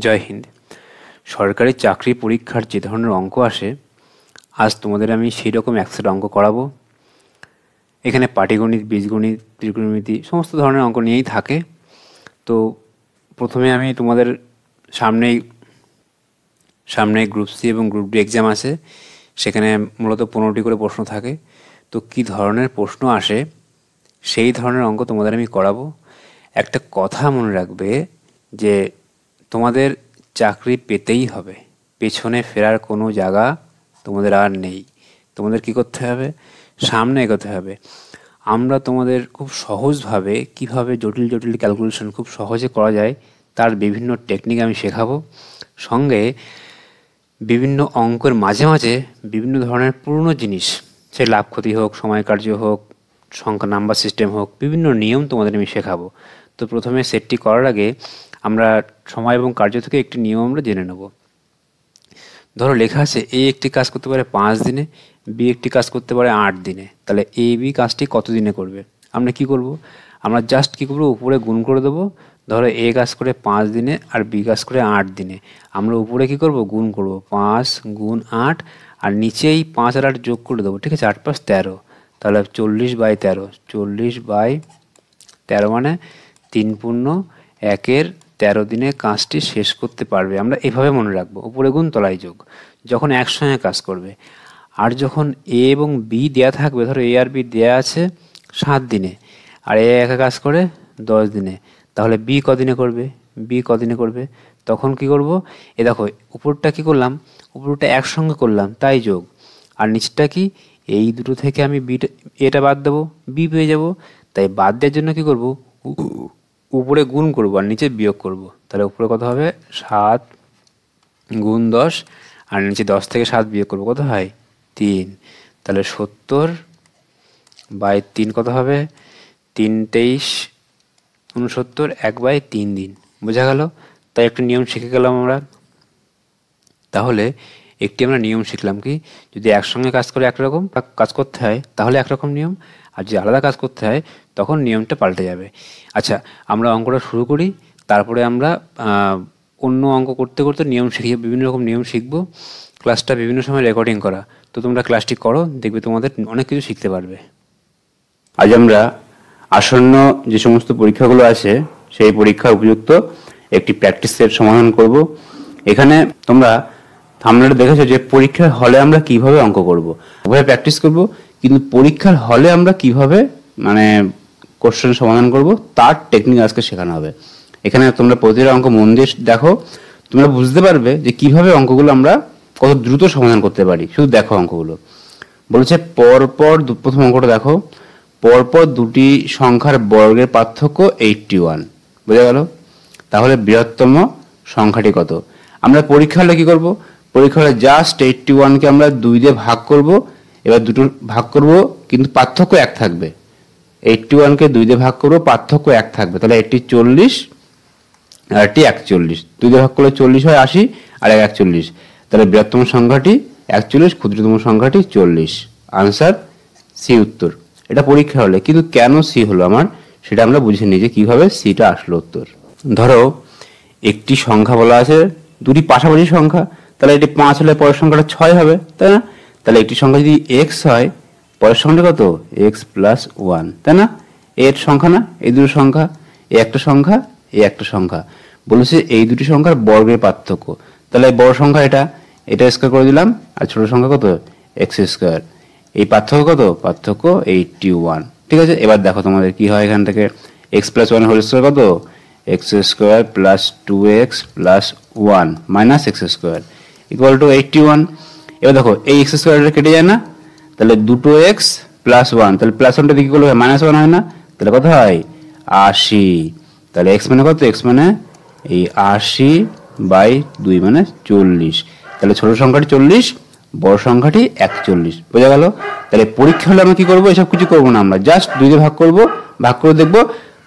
জয় হিন্দ। সরকারি চাকরি পরীক্ষার যে ধরনের অঙ্ক আসে, আজ তোমাদের আমি সেই রকম 100টা অঙ্ক করাবো। এখানে পাটিগণিত, বীজগণিত, ত্রিকোণমিতি সমস্ত ধরনের অঙ্ক নিয়েই থাকে। তো প্রথমে আমি তোমাদের সামনেই গ্রুপ সি এবং গ্রুপ ডি এক্সাম আছে, সেখানে মূলত 15টি করে প্রশ্ন থাকে। তো কী ধরনের প্রশ্ন আসে সেই ধরনের অঙ্ক তোমাদের আমি করাবো। একটা কথা মনে রাখবে যে তোমাদের চাকরি পেতেই হবে, পেছনে ফেরার কোনো জায়গা তোমাদের আর নেই। তোমাদের কি করতে হবে? সামনে এগোতে হবে। আমরা তোমাদের খুব সহজভাবে কিভাবে জটিল জটিল ক্যালকুলেশন খুব সহজে করা যায় তার বিভিন্ন টেকনিক আমি শেখাবো। সঙ্গে বিভিন্ন অঙ্কের মাঝে মাঝে বিভিন্ন ধরনের পুরনো জিনিস, সে লাভ ক্ষতি হোক, সময় কার্য হোক, সংখ্যা নাম্বার সিস্টেম হোক, বিভিন্ন নিয়ম তোমাদের আমি শেখাবো। তো প্রথমে সেটটি করার আগে আমরা সময় এবং কার্য থেকে একটি নিয়ম আমরা জেনে নেব। ধরো লেখা আছে এ একটি কাজ করতে পারে 5 দিনে, বি একটি কাজ করতে পারে 8 দিনে। তাহলে এ বি কাজটি কত দিনে করবে? আমরা কি করব? আমরা জাস্ট কি করব, উপরে গুণ করে দেবো। ধরো এ কাজ করে 5 দিনে আর বি কাজ করে 8 দিনে। আমরা উপরে কি করব, গুণ করব, 5 গুণ 8, আর নিচেই 5 আর 8 যোগ করে দেবো। ঠিক আছে, 8 + 13, তাহলে 40/13। 40/13 মানে 3×1 দিনে কাজটি শেষ করতে পারবে। আমরা এভাবে মনে রাখবো, উপরে গুণ তলায় যোগ, যখন একসঙ্গে কাজ করবে। আর যখন এ এবং বি দেয়া থাকবে, ধরো এ আর বি দেয়া আছে 7 দিনে, আর এ একা কাজ করে 10 দিনে, তাহলে বি কদিনে করবে? বি কদিনে করবে? তখন কি করব, এ দেখো উপরটা কি করলাম, উপরটা একসঙ্গে করলাম তাই যোগ, আর নিচটা কি, এই দুটো থেকে আমি এটা বাদ দেবো, বি পেয়ে যাব। তাই বাদ দেওয়ার জন্য কি করব, উপরে গুণ করব আর নিচে বিয়োগ করব। তাহলে উপরে কত হবে, 7 গুণ 10, আর নিচে 10 থেকে 7 বিয়োগ করব, কত হয়, 3। তাহলে 70/3 কত হবে, 3 × 23 69, 1/3 দিন। বোঝা গেল? তাই একটা নিয়ম শিখে গেলাম আমরা। তাহলে একটি আমরা নিয়ম শিখলাম কি, যদি একসঙ্গে কাজ করে একরকম কাজ করতে হয় তাহলে একরকম নিয়ম, আর যদি আলাদা কাজ করতে হয় তখন নিয়মটা পাল্টে যাবে। আচ্ছা, আমরা অঙ্কটা শুরু করি, তারপরে আমরা অন্য অঙ্ক করতে করতে নিয়ম শিখি, বিভিন্ন রকম নিয়ম শিখব। ক্লাসটা বিভিন্ন সময় রেকর্ডিং করা, তো তোমরা ক্লাসটি করো, দেখবে তোমাদের অনেক কিছু শিখতে পারবে। আজ আমরা আসন্ন যে সমস্ত পরীক্ষাগুলো আছে সেই পরীক্ষার উপযুক্ত একটি প্র্যাকটিস সেট সমাধান করব। এখানে তোমরা থাম্বনেলে দেখেছো যে পরীক্ষার হলে আমরা কিভাবে অঙ্ক করব, ওভাবে প্র্যাকটিস করব, কিন্তু পরীক্ষার হলে আমরা কিভাবে কোশ্চেন সমাধান করব তার টেকনিক আজকে শেখানো হবে। এখানে তোমরা প্রতিটা অঙ্ক মন দিয়ে দেখো, তোমরা বুঝতে পারবে যে কিভাবে অঙ্কগুলো আমরা কত দ্রুত সমাধান করতে পারি। শুধু দেখো অঙ্কগুলো। বলেছে পরপর প্রথম অঙ্কটা দেখো, পরপর দুটি সংখ্যার বর্গের পার্থক্য 81। বোঝা গেল? তাহলে বৃহত্তম সংখ্যাটি কত? আমরা পরীক্ষা হলে কি করব, পরীক্ষা হলে জাস্ট 81কে আমরা 2 দিয়ে ভাগ করব। এবার দুটো ভাগ করব, কিন্তু পার্থক্য 1 থাকবে। 81কে 2 দিয়ে ভাগ করব, পার্থক্য 1 থাকবে। তাহলে এটি 40 আর এটি 41। 2 দিয়ে ভাগ করলে 40 হয় 80, আর 41। তাহলে বৃহত্তম সংখ্যাটি 41, ক্ষুদ্রতম সংখ্যাটি 40। আনসার সি উত্তর। এটা পরীক্ষা হলে, কিন্তু কেন সি হলো আমার সেটা আমরা বুঝে নিই যে কিভাবে সিটা আসলো উত্তর। ধরো একটি সংখ্যা বলা আছে, দুটি পাশাপাশি সংখ্যা, তাহলে এটি 5 হলে পরের সংখ্যাটা 6 হবে, তাই না? তাহলে একটি সংখ্যা যদি x হয়, পরের সংখ্যাটা কত, x + 1, তাই না? এর সংখ্যা না, এই দুটো সংখ্যা, এ একটা সংখ্যা, এ একটা সংখ্যা। বলেছে এই দুটি সংখ্যার বর্গের পার্থক্য। তাহলে বড় সংখ্যা এটা স্কয়ার করে দিলাম, আর ছোট সংখ্যা কত, x²। এই পার্থক্য কত, পার্থক্য 81। ঠিক আছে, এবার দেখো তোমাদের কি হয়। এখান থেকে x + 1 হোল স্কয়ার কত, x² + 2x + 1 - x² = 81। এবার দেখো এই x² কেটে যায় না, তাহলে দুটো x + 1, তাহলে +1টা দিকে করলে -1 হয় না, তাহলে কত হয়, 80। তাহলে x মানে কত, x মানে এই 80/2 মানে 40। তাহলে ছোট সংখ্যাটি 40, বড় সংখ্যাটি 41। বোঝা গেল? তাহলে পরীক্ষা হলে আমরা কি করবো, এসব কিছু করবো না, আমরা জাস্ট 2 দিয়ে ভাগ করব, ভাগ করে দেখবো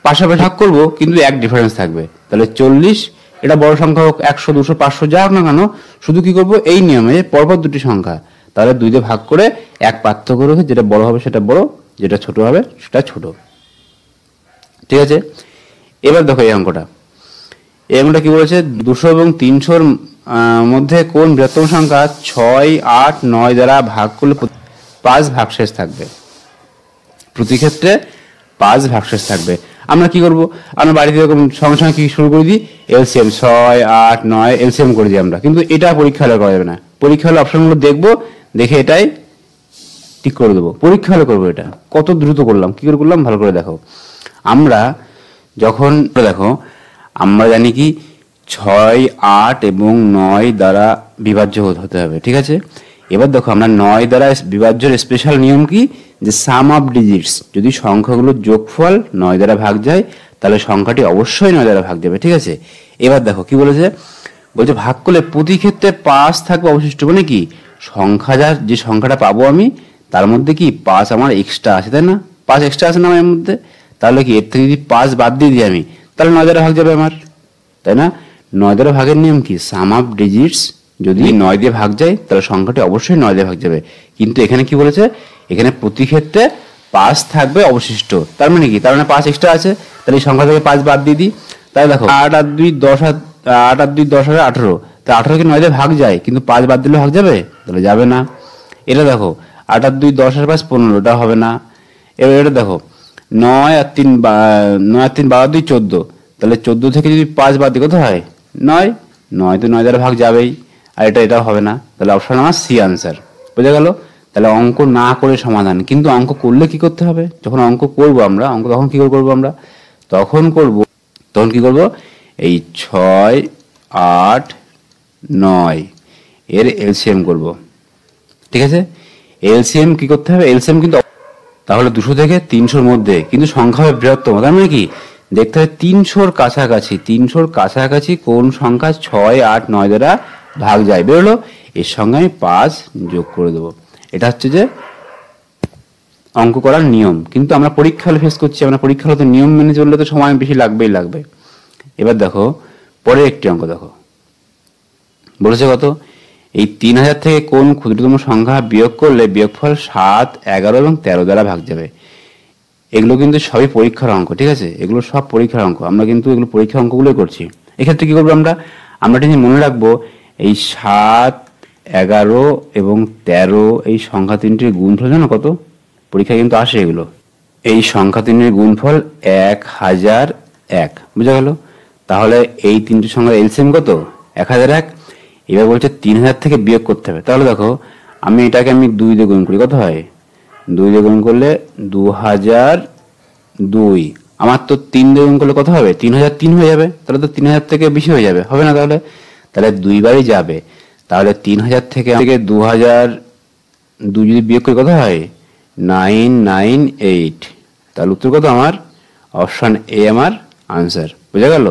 পাশাপাশি ভাগ করব, কিন্তু এক ডিফারেন্স থাকবে। তাহলে 40, এটা বড় সংখ্যা হোক 100 200 500 যা হোক না কেন, শুধু কি করব, এই নিয়মে পরপর দুটি সংখ্যা, তাহলে 2 দিয়ে ভাগ করে এক পার্থক্য রেখে যেটা বড় হবে সেটা বড়, যেটা ছোট হবে সেটা ছোট। ঠিক আছে, এবার দেখো এই অঙ্কটা। এই অঙ্কটা কি বলেছে, 200 এবং 300-র মধ্যে কোন বৃহত্তম সংখ্যা 6, 8, 9 দ্বারা ভাগ করলে 5 ভাগশেষ থাকবে। প্রতি ক্ষেত্রে 5 ভাগশেষ থাকবে। আমরা কি করব, আমরা বাড়িতে এরকম সঙ্গে সঙ্গে কি শুরু করে দিই, এলসিএম 6, 8, 9 এলসিএম করে দিই আমরা। কিন্তু এটা পরীক্ষা হলে করা যাবে না। পরীক্ষা হলে অপশনগুলো দেখবো, দেখে এটাই ঠিক করে দেবো। পরীক্ষা হলে করবো। এটা কত দ্রুত করলাম, কি করে করলাম ভালো করে দেখো। আমরা যখন দেখো, আমরা জানি কি 6, 8 এবং 9 দ্বারা বিভাজ্য হতে হবে, ঠিক আছে। এবার দেখো, আমরা 9 দ্বারা বিভাজ্যের স্পেশাল নিয়ম কি, যে সাম অফ ডিজিটস, যদি সংখ্যাগুলোর যোগফল 9 দ্বারা ভাগ যায় তাহলে সংখ্যাটি অবশ্যই 9 দ্বারা ভাগ যাবে, ঠিক আছে। এবার দেখো কি বলেছে, বলছে ভাগ করলে প্রতি ক্ষেত্রে 5 থাকবে অবশিষ্ট। মানে কি, যে সংখ্যাটা পাবো আমি তার মধ্যে কি 5 আমার এক্সট্রা আছে, তাই না। 5 এক্সট্রা আছে না আমার মধ্যে, তাহলে কি এর থেকে যদি 5 বাদ দিয়ে দিই আমি, তাহলে 9 দ্বারা ভাগ যাবে আমার, তাই না। 9 দ্বারা ভাগের নিয়ম কি, সাম অফ ডিজিটস যদি 9 দিয়ে ভাগ যায় তাহলে সংখ্যাটি অবশ্যই 9 দিয়ে ভাগ যাবে। কিন্তু এখানে কি বলেছে, এখানে প্রতি ক্ষেত্রে 5 থাকবে অবশিষ্ট। তার মানে কি, তার মানে 5 এক্সট্রা আছে, তাহলে এই সংখ্যা থেকে 5 বাদ দিয়ে দিই। তাহলে দেখো 8 আর 2 10, 8 আর 2 10 আর 18, তা 18 কি 9 দিয়ে ভাগ যায়, কিন্তু 5 বাদ দিলে ভাগ যাবে, তাহলে যাবে না। এটা দেখো 8 আর 2 10 আর 5 15, এটা হবে না। এবার এটা দেখো 9 আর 3 12 2 14, তাহলে 14 থেকে যদি 5 বাদ দিই কত হয়, 9। 9 তো 9 দ্বারা ভাগ যাবেই, আর এটাও হবে না। তাহলে অপশন আমার সি আনসার। বোঝা গেল। তাহলে অঙ্ক না করে সমাধান, কিন্তু অঙ্ক করলে কি করতে হবে, যখন অঙ্ক করব আমরা, অঙ্ক তখন কি করব আমরা, তখন কি করব, এই 6, 8, 9 এর এলসিএম করব, ঠিক আছে। এলসিএম কি করতে হবে, এলসিএম কিন্তু তাহলে 200 থেকে 300-র মধ্যে, কিন্তু সংখ্যা হবে বৃহত্তম। তার মানে কি, দেখতে হবে 300-র কাছাকাছি, 300-র কাছাকাছি কোন সংখ্যা 6, 8, 9 দ্বারা ভাগ যায়, বেরোলো। এর সঙ্গে আমি 5 যোগ করে দেবো। এটা হচ্ছে যে অঙ্ক করার নিয়ম। কিন্তু আমরা পরীক্ষা হলে ফেস করছি, আমরা পরীক্ষা হলে তো নিয়ম মেনে চললে তো সময় বেশি লাগবে। এবার দেখো পরের একটি অঙ্ক দেখো, বলেছে কত, এই 3000 থেকে কোন ক্ষুদ্রতম সংখ্যা বিয়োগ করলে বিয়োগফল 7, 11 এবং 13 দ্বারা ভাগ যাবে। এগুলো কিন্তু সবই পরীক্ষার অঙ্ক, ঠিক আছে। এগুলো সব পরীক্ষার অঙ্ক, আমরা কিন্তু এগুলো পরীক্ষার অঙ্কগুলোই করছি। এক্ষেত্রে কি করবো, আমরা ঠিক মনে রাখবো, এই 7, 11 এবং 13 এই সংখ্যা তিনটির গুণফল জানো কত, পরীক্ষায় কিন্তু আসে এগুলো। এই সংখ্যা তিনটির গুণফল 1001, বুঝা গেল। তাহলে এই তিনটি সংখ্যার এলসিএম কত, 1001। এবার বলছে 3000 থেকে বিয়োগ করতে হবে। তাহলে দেখো, এটাকে 2 দিয়ে গুণ করি, কত হয়, 2 দিয়ে গুণ করলে 2002। আমার তো 3 দিয়ে গুণ করলে কত হবে, 3003 হয়ে যাবে। তাহলে তো 3000 থেকে বেশি হয়ে যাবে, হবে না। তাহলে 2 বারই যাবে। তাহলে 3000 থেকে 2002 যদি বিয়োগ করি কত হয়, 998। তাহলে উত্তর কত আমার, অপশন এ আমার আনসার। বুঝা গেল।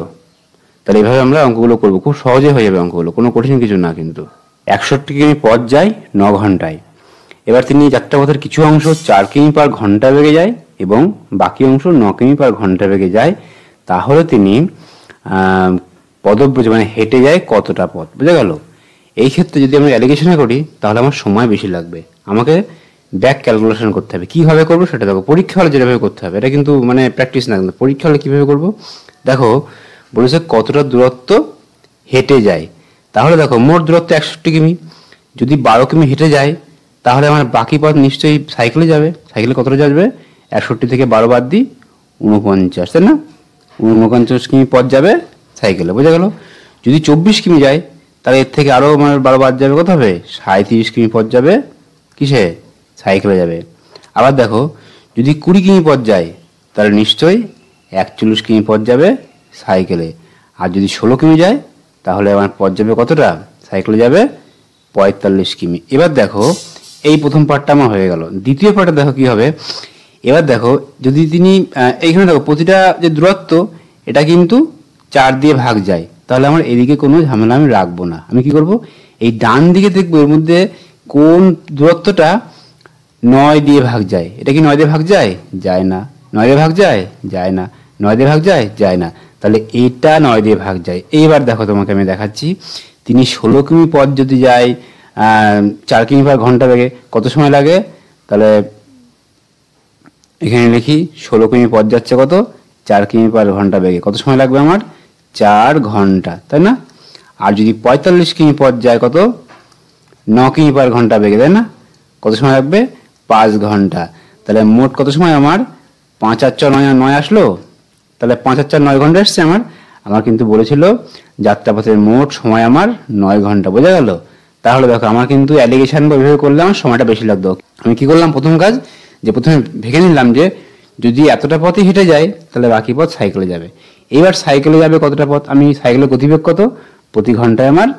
তাহলে এইভাবে আমরা অঙ্কগুলো করবো, খুব সহজে হয়ে যাবে অঙ্কগুলো, কোনো কঠিন কিছু না। কিন্তু 61 কিমি পথ যায় 9 ঘন্টায়। এবার তিনি যাত্রাপথের কিছু অংশ 4 কিমি পার ঘন্টা বেগে যায় এবং বাকি অংশ 9 কিমি পার ঘন্টা বেগে যায়। তাহলে তিনি পদব্রজে মানে হেঁটে যায় কতটা পথ। বুঝা গেল। এই ক্ষেত্রে যদি আমরা অ্যালিগেশনে করি তাহলে আমার সময় বেশি লাগবে, আমাকে ব্যাক ক্যালকুলেশন করতে হবে। কিভাবে করবো সেটা দেখো, পরীক্ষা হলে যেভাবে করতে হবে, এটা কিন্তু মানে প্র্যাকটিস না, কিন্তু পরীক্ষা হলে কিভাবে করবো দেখো। বলেছে কতটা দূরত্ব হেঁটে যায়, তাহলে দেখো মোট দূরত্ব 61 কিমি। যদি 12 কিমি হেঁটে যায় তাহলে আমার বাকি পথ নিশ্চয়ই সাইকেলে যাবে। সাইকেলে কতটা যাবে, 61 থেকে 12 বাদ দিই 49, তাই না। 49 কিমি পথ যাবে সাইকেলে। বোঝা গেল। যদি 24 কিমি যায় তাহলে এর থেকে আরও মানে 12 বাদ যাবে, কত হবে, 37 কিমি পথ যাবে কিসে, সাইকেলে যাবে। আবার দেখো যদি 20 কিমি পথ যায় তাহলে নিশ্চয়ই 41 কিমি পথ যাবে সাইকেলে। আর যদি 16 কিমি যায় তাহলে আমার পথ যাবে কতটা, সাইকেলে যাবে 45 কিমি। এবার দেখো এই প্রথম পার্টটা আমার হয়ে গেল। দ্বিতীয় পার্টে দেখো কি হবে। এবার দেখো যদি তিনি এইখানে দেখো প্রতিটা যে দূরত্ব এটা কিন্তু 4 দিয়ে ভাগ যায়, তাহলে আমার এদিকে কোনো ঝামেলা আমি রাখবো না। আমি কি করব, এই ডান দিকে দেখবো এর মধ্যে কোন দূরত্বটা 9 দিয়ে ভাগ যায়। এটা কি 9 দিয়ে ভাগ যায়, যায় না। 9 দিয়ে ভাগ যায়, যায় না। 9 দিয়ে ভাগ যায়, যায় না। তাহলে এটা 9 দিয়ে ভাগ যায়। এইবার দেখো তোমাকে আমি দেখাচ্ছি, তিনি 16 কিমি পথ যদি যায় 4 কিমি পার ঘন্টা বেগে, কত সময় লাগে। তাহলে এখানে লিখি 16 কিমি পথ যাচ্ছে কত, 4 কিমি পার ঘন্টা বেগে, কত সময় লাগবে আমার, 4 ঘন্টা, তাই না? আর যদি 45 কিমি পথ যায় কত, 9 কিমি পার ঘন্টা বেগে, তাই না? কত সময় লাগবে, 5 ঘন্টা। তাহলে মোট কত সময় আমার, 5 আর 4 9 আসলো, তাহলে 5 আর 4 9 ঘন্টা এসছে আমার। আমার কিন্তু বলেছিল যাত্রাপথের মোট সময় আমার 9 ঘন্টা, বোঝা গেল? তাহলে দেখো আমার কিন্তু অ্যালিগেশন বা ওইভাবে করলে আমার সময়টা বেশি লাগতো। আমি কি করলাম, প্রথম কাজ যে প্রথমে ভেবে নিলাম যে যদি এতটা পথই হেঁটে যায় তাহলে বাকি পথ সাইকেলে যাবে। এবার সাইকেলে যাবে কতটা পথ, আমি সাইকেলের গতিবেগ কত, প্রতি ঘন্টায় আমার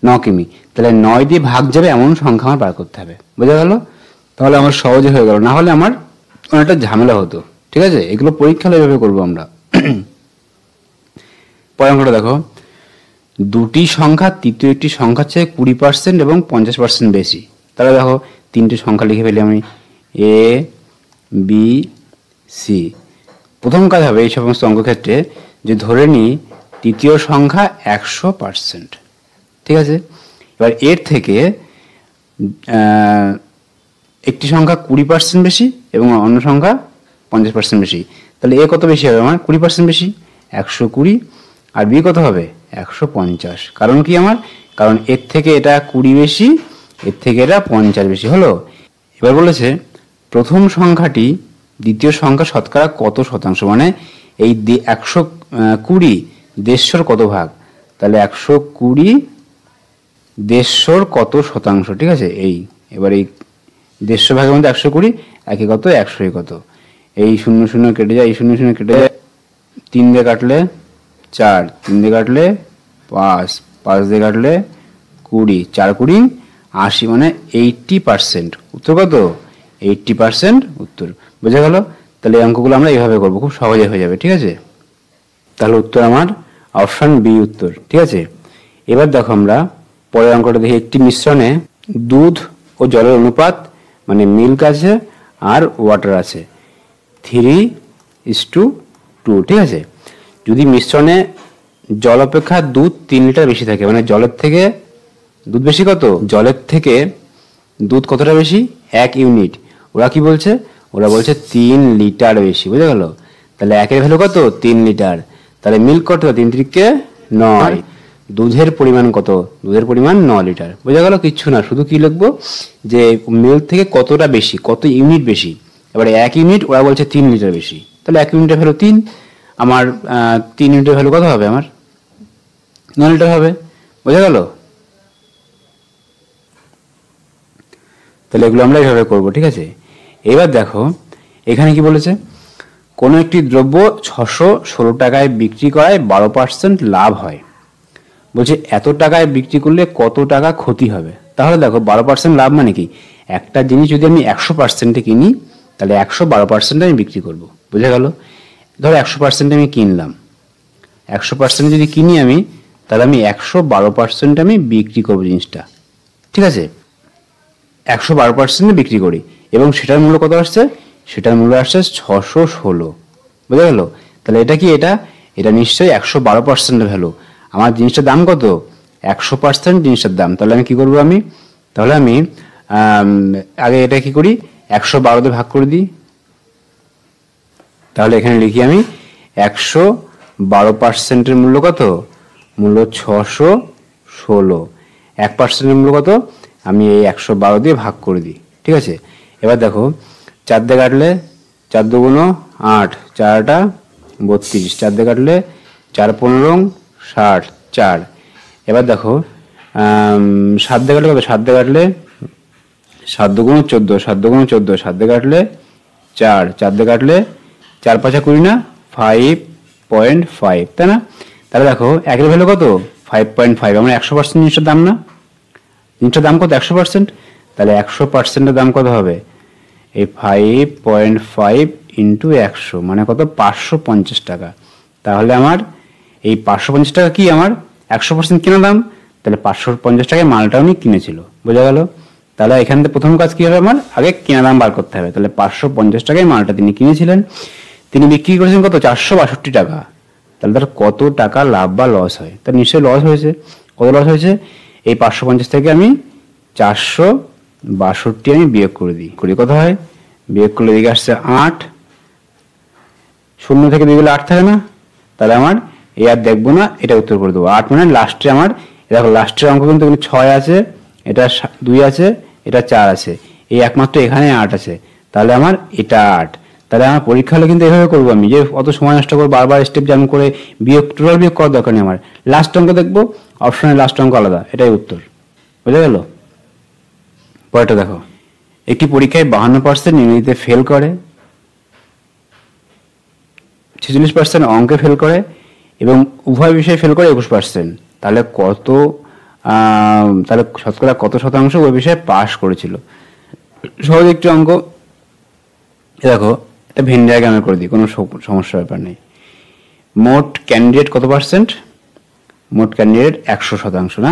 9 কিমি, তাহলে 9 দিয়ে ভাগ যাবে এমন সংখ্যা আমার বার করতে হবে, বোঝা গেল? তাহলে আমার সহজে হয়ে গেল, না হলে আমার অনেকটা ঝামেলা হতো। ঠিক আছে, এগুলো পরীক্ষা এভাবে করবো আমরা। পরের অঙ্কটা দেখো, দুটি সংখ্যা তৃতীয় একটি সংখ্যার চেয়ে 20% এবং 50% বেশি। তাহলে দেখো তিনটে সংখ্যা লিখে ফেলি আমি, এ বি সি। প্রথম কাজ হবে এই সমস্ত অঙ্ক ক্ষেত্রে যে ধরে নিই তৃতীয় সংখ্যা 100%, ঠিক আছে? এবার এর থেকে একটি সংখ্যা 20% বেশি এবং অন্য সংখ্যা 50% বেশি। তাহলে এ কত বেশি হবে আমার, 20% বেশি, 120, আর বি কত হবে, 150। কারণ কি আমার, কারণ এর থেকে এটা 20 বেশি, এর থেকে এটা 50 বেশি হলো। এবার বলেছে প্রথম সংখ্যাটি দ্বিতীয় সংখ্যা শতকরা কত শতাংশ, মানে এই 120 150 কত ভাগ, তাহলে 120 150 কত শতাংশ, ঠিক আছে? এই এবার এই 150 ভাগের মধ্যে 120, একে কত, 100 কত, এই 0 0 কেটে যায়, এই 0 0 কেটে যায়, 3 দিয়ে কাটলে 4, 3 দিয়ে কাটলে 5, 5 দিয়ে কাটলে 20, 4 20 80, মানে 80%। উত্তর কত, 80% উত্তর, বোঝা গেল? তাহলে এই অঙ্কগুলো আমরা এইভাবে করবো, খুব সহজে হয়ে যাবে, ঠিক আছে? তাহলে উত্তর আমার অপশন বি উত্তর, ঠিক আছে? এবার দেখো আমরা পরের অঙ্কটা দেখি, একটি মিশ্রণে দুধ ও জলের অনুপাত, মানে মিল্ক আছে আর ওয়াটার আছে 3:2, ঠিক আছে? যদি মিশ্রণে জল অপেক্ষা দুধ 3 লিটার বেশি থাকে, মানে জলের থেকে দুধ বেশি কত, জলের থেকে দুধ কতটা বেশি, 1 ইউনিট। ওরা কি বলছে, ওরা বলছে 3 লিটার বেশি, বুঝা গেল? তাহলে একের ভ্যালু কত, 3 লিটার। তাহলে মিল্ক কত, 3 3 9, দুধের পরিমাণ কত, দুধের পরিমাণ 9 লিটার, বোঝা গেল? কিচ্ছু না, শুধু কি লিখবো যে মিল্ক থেকে কতটা বেশি, কত ইউনিট বেশি। এবারে 1 ইউনিট, ওরা বলছে 3 লিটার বেশি, তাহলে 1 ইউনিটের ভ্যালু 3, আমার 3 ইউনিটের ভ্যালু কত হবে, আমার 9 লিটার হবে, বোঝা গেল? তাহলে এগুলো আমরা এইভাবে করবো, ঠিক আছে? এবার দেখো এখানে কি বলেছে, কোনো একটি দ্রব্য 616 টাকায় বিক্রি করায় 12% লাভ হয়। বলছে এত টাকায় বিক্রি করলে কত টাকা ক্ষতি হবে। তাহলে দেখো 12% লাভ মানে কি, একটা জিনিস যদি আমি 100%-এ কিনি তাহলে 112% আমি বিক্রি করব, বুঝা গেল? ধরো 100% আমি কিনলাম, 100% যদি কিনি আমি, তাহলে আমি 112% আমি বিক্রি করবো জিনিসটা, ঠিক আছে? 112% বিক্রি করি এবং সেটার মূল্য কত আসছে, সেটার মূল্য আসছে 616, বুঝা গেল? তাহলে এটা কি, এটা নিশ্চয়ই 112% ভ্যালু। আমার জিনিসটার দাম কত, 100% জিনিসটার দাম। তাহলে আমি কি করবো, তাহলে আমি আগে এটা কি করি, 112 দিয়ে ভাগ করে দিই। তাহলে এখানে লিখি আমি 112%-এর মূল্য কত, মূল্য 616, 1%-এর মূল্য কত, আমি এই 112 দিয়ে ভাগ করে দিই, ঠিক আছে? এবার দেখো 4 দিয়ে কাটলে 4 2 8, 4 32, 4 দিয়ে কাটলে 4 15 60, 4। এবার দেখো 7 দিয়ে কাটলে কত, 7 দিয়ে কাটলে 7 2 14, 7 2 14, 7 দিয়ে কাটলে 4, 4 দিয়ে কাটলে 4 5 20 না, 5.5, তাই না? তাহলে দেখো একের ভ্যালু কত, 5.5, আমরা 100% জিনিসটার দাম না, জিনিসটার দাম কত, 100%, তাহলে 100%-এর দাম কত হবে, এই 5.5 ইন্টু 100 মানে কত, 550 টাকা। তাহলে আমার এই 550 টাকা কি, আমার 100% কেনা দাম, তাহলে 550 টাকায় মালটা উনি কিনেছিল, বোঝা গেল? তাহলে এখান থেকে প্রথম কাজ কি হবে, আমার আগে কেনা দাম বার করতে হবে। তাহলে 550 টাকায় মালটা তিনি কিনেছিলেন, তিনি বিক্রি করেছেন কত, 462 টাকা। তাহলে তার কত টাকা লাভ বা লস হয়, তার নিশ্চয়ই লস হয়েছে। কত লস হয়েছে, এই 550 থেকে আমি 462 আমি বিয়োগ করে দিই, কত হয়, বিয়োগ করলে দিকে আসছে 8, 0 থেকে 2 গেলে 8 থাকে না, তাহলে আমার এই আর দেখবো না, এটা উত্তর করে দেবো। 8 মানে লাস্টে আমার, দেখো লাস্টের অঙ্ক কিন্তু 6 আছে, এটা 2 আছে, এটা 4 আছে, এই একমাত্র এখানে 8 আছে, তাহলে আমার এটা 8। তাহলে আমার পরীক্ষা হলে কিন্তু এভাবে করবো আমি, যে অত সময় নষ্ট করে বারবার স্টেপ যেমন করে বিয়োগ, টোটাল বিয়োগ করার দরকার নেই আমার। লাস্ট অঙ্ক দেখবো, অপশনের লাস্ট অঙ্ক আলাদা, এটাই উত্তর। বুঝে গেল? পরেরটা দেখো, একটি পরীক্ষায় 52% ইংরেজিতে ফেল করে, 46% অঙ্কে ফেল করে এবং উভয় বিষয়ে ফেল করে 21%, তাহলে তাহলে শতকরা কত শতাংশ ওই বিষয়ে পাস করেছিল? সহজ একটি অঙ্ক। দেখো এটা ভেন ডায়াগ্রামে করে দিই, কোনো সমস্যার ব্যাপার নেই। মোট ক্যান্ডিডেট কত পার্সেন্ট? মোট ক্যান্ডিডেট 100%, না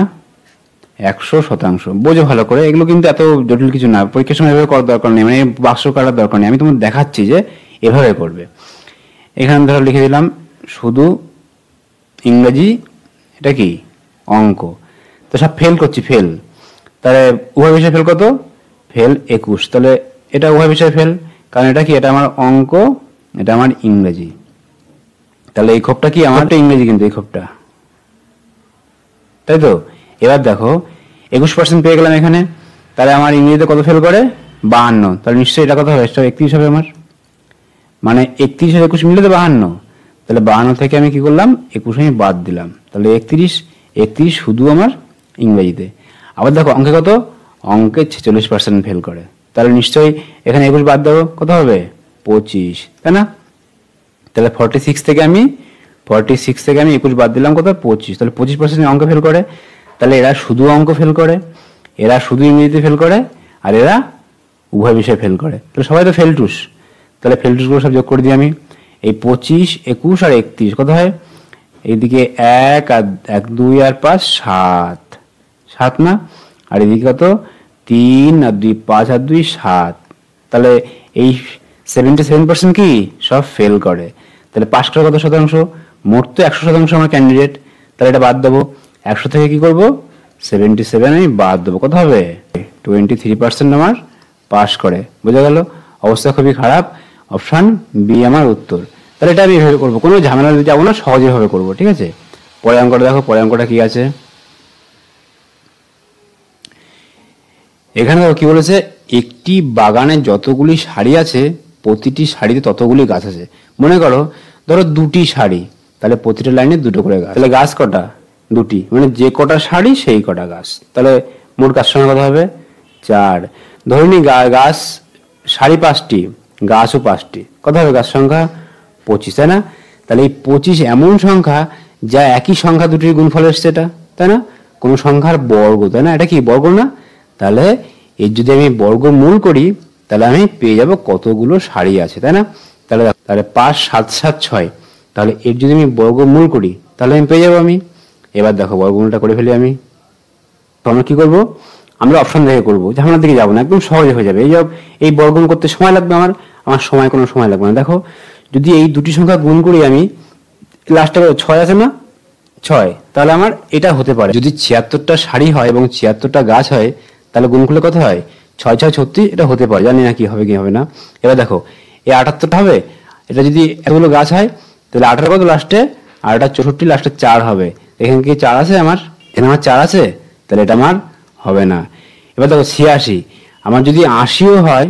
100%। বোঝো ভালো করে, এগুলো কিন্তু এত জটিল কিছু না, পরীক্ষার সময় এভাবে করার দরকার নেই, মানে বাক্স কাটার দরকার নেই, আমি তোমার দেখাচ্ছি যে এভাবে করবে। এখানে ধরো লিখে দিলাম শুধু ইংরেজি, এটা কি অঙ্ক, তো সব ফেল করছি, ফেল। তাহলে উভয় বিষয়ে ফেল কত? ফেল 21, তাহলে এটা উভয় বিষয়ে ফেল, কারণ এটা কি, এটা আমার অঙ্ক, এটা আমার ইংরেজি। তাহলে এই খোপটা কি আমার ইংরেজি, কিন্তু এই খোপটা, তাই তো। এবার দেখো 21% পেয়ে গেলাম এখানে, তাহলে আমার ইংরেজিতে কত ফেল করে? 52, তাহলে নিশ্চয়ই এটা কত হবে? 31 হবে আমার, মানে 31 আর 21 মিলে তো 52। তাহলে 52 থেকে আমি কি করলাম? 21 আমি বাদ দিলাম, তাহলে 31 শুধু আমার ইংরেজিতে। আবার দেখো অঙ্কে কত? অঙ্কে 46% ফেল করে, তাহলে নিশ্চয়ই এখানে 21 বাদ দেবো, কত হবে? 25, তাই না? তাহলে 46 থেকে আমি 21 বাদ দিলাম, কত? 25, তাহলে 25% অঙ্কে ফেল করে। তাহলে এরা শুধু অঙ্ক ফেল করে, এরা শুধু ইংরেজিতে ফেল করে, আর এরা উভয় বিষয়ে ফেল করে, তাহলে সবাই তো ফেলটুস। তাহলে ফেলটুসগুলো সব যোগ করে দিই আমি, এই 25, 21 আর 31 কত হয়? এইদিকে 1 আর 1 2 আর 5 7 না, আর এদিকে কত? 3 আর 2 5 আর 2 7, তাহলে এই 77% কি সব ফেল করে। তাহলে পাস করে কত শতাংশ? মোট তো 100% আমার ক্যান্ডিডেট, তাহলে এটা বাদ দেবো। 100 থেকে কি করব? 77 আমি বাদ দেবো, কত হবে? 23% আমার পাস করে। বোঝা গেল? অবস্থা খুবই খারাপ, অপশন বি আমার উত্তর। তাহলে এটা আমি এভাবে করবো, কোনো ঝামেলা যাবো না, সহজেভাবে করবো, ঠিক আছে। পরের অঙ্কটা দেখো, পরের অঙ্কটা কি আছে এখানে। দেখো কি বলেছে, একটি বাগানে যতগুলি সারি আছে প্রতিটি সারিতে ততগুলি গাছ আছে। মনে করো ধরো 2টি সারি, তাহলে প্রতিটা লাইনে 2টো করে গাছ, তাহলে গাছ কটা? 2টি, মানে যে কটা সারি সেই কটা গাছ, তাহলে মোট গাছ সংখ্যা কত হবে? 4। ধরে নি গাছ সারি 5টি, গাছও 5টি, কত হবে গাছ সংখ্যা? 25, তাই না? তাহলে এই 25 এমন সংখ্যা যা একই সংখ্যা দুটির গুণফল এসছে, এটা তাই না? কোনো সংখ্যার বর্গ, তাই না? এটা কি বর্গ না? তাহলে এর যদি আমি বর্গমূল করি তাহলে আমি পেয়ে যাব কতগুলো সারি আছে, তাই না? তাহলে 5 7 7 6, তাহলে এর যদি আমি বর্গমূল করি তাহলে আমি পেয়ে যাবো আমি। এবার দেখো বর্গমূলটা করে ফেলি আমি। তো আমরা কি করব? আমরা অপশন দেখে করবো, ঝামেলার দিকে যাবো না, একদম সহজে হয়ে যাবে। এই বর্গমূল করতে সময় লাগবে আমার সময় কোনো সময় লাগবে না। দেখো যদি এই দুটি সংখ্যা গুণ করি আমি, লাস্টে 6 আছে না, 6, তাহলে আমার এটা হতে পারে। যদি 76টা সারি হয় এবং 76টা গাছ হয় তাহলে গুণ করলে কত হয়? 6 6 36, এটা হতে পারে, জানি না কি হবে কি হবে না। এবার দেখো এই 78টা হবে, এটা যদি এতগুলো গাছ হয় তাহলে 18 কত লাস্টে, আর এটা 64 লাস্টে 4 হবে। এখানে কি 4 আছে আমার? এখানে আমার 4 আছে, তাহলে এটা আমার হবে না। এবার দেখো 86, আমার যদি 80ও হয়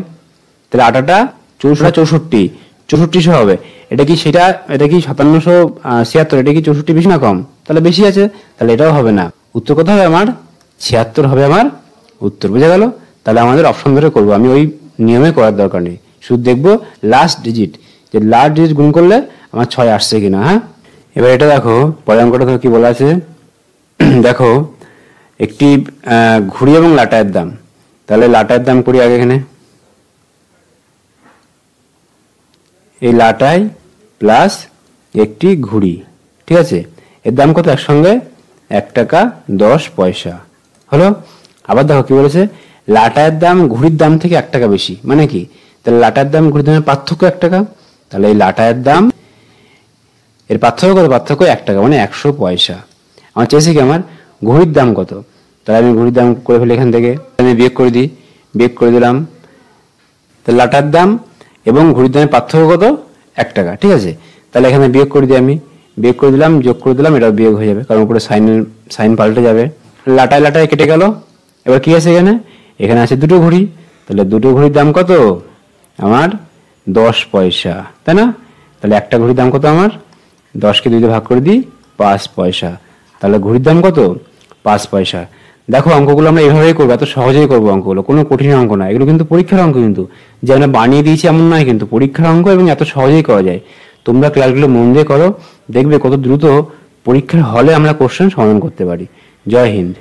তাহলে 8টা 64 হবে। এটা কি সেটা, এটা কি 5776, এটা কি 64 বেশি না কম? তাহলে বেশি আছে, তাহলে এটাও হবে না। উত্তর কত হবে আমার? 76 হবে আমার উত্তর। বুঝা গেল? তাহলে আমাদের অপশন ধরে করবো, আমি ওই নিয়মে করার দরকার নেই, শুধু দেখবো লাস্ট ডিজিট, যে লাস্ট ডিজিট গুণ করলে আমার 6 আসছে কিনা। হ্যাঁ, এবার এটা দেখো পরের অঙ্কটা কি বলা আছে দেখো, একটি ঘুড়ি এবং লাটাইয়ের দাম, তাহলে লাটাইয়ের দাম করি আগে। এখানে এই লাটাই প্লাস একটি ঘুড়ি, ঠিক আছে, এর দাম কত? একসঙ্গে 1 টাকা 10 পয়সা হলো। আবার দেখো কি বলেছে, লাটাইয়ের দাম ঘুড়ির দাম থেকে 1 টাকা বেশি, মানে কি? তাহলে লাটাইয়ের দাম ঘুড়ির দামের পার্থক্য 1 টাকা, তাহলে এই লাটাইয়ের দাম এর পার্থক্য কত? পার্থক্য 1 টাকা, মানে 100 পয়সা। আমার চেয়েছে কি আমার ঘুড়ির দাম কত, তাহলে আমি ঘুড়ির দাম করে ফেলি, এখান থেকে আমি বিয়োগ করে দিই, বিয়োগ করে দিলাম। তাহলে লাটার দাম এবং ঘুড়ির দামের পার্থক্য কত? 1 টাকা, ঠিক আছে। তাহলে এখানে বিয়োগ করে দিই আমি, বিয়োগ করে দিলাম, যোগ করে দিলাম, এটাও বিয়োগ হয়ে যাবে, কারণ উপরে সাইন পাল্টে যাবে। লাটায় লাটায় কেটে গেল। এবার কি আছে এখানে? এখানে আছে দুটো ঘড়ি, তাহলে দুটো ঘড়ির দাম কত আমার? 10 পয়সা, তাই না? তাহলে একটা ঘড়ির দাম কত আমার? 10কে 2 দিয়ে ভাগ করে দিই, 5 পয়সা। তাহলে ঘড়ির দাম কত? 5 পয়সা। দেখো অঙ্কগুলো আমরা এভাবেই করবো, এত সহজেই করবো অঙ্কগুলো, কোনো কঠিন অঙ্ক না এগুলো, কিন্তু পরীক্ষার অঙ্ক, কিন্তু যে আমরা বানিয়ে দিয়েছি এমন নয়, কিন্তু পরীক্ষার অঙ্ক এবং এত সহজেই করা যায়। তোমরা ক্লাসগুলো মন দিয়ে করো, দেখবে কত দ্রুত পরীক্ষার হলে আমরা কোশ্চেন সমাধান করতে পারি। জয় হিন্দ।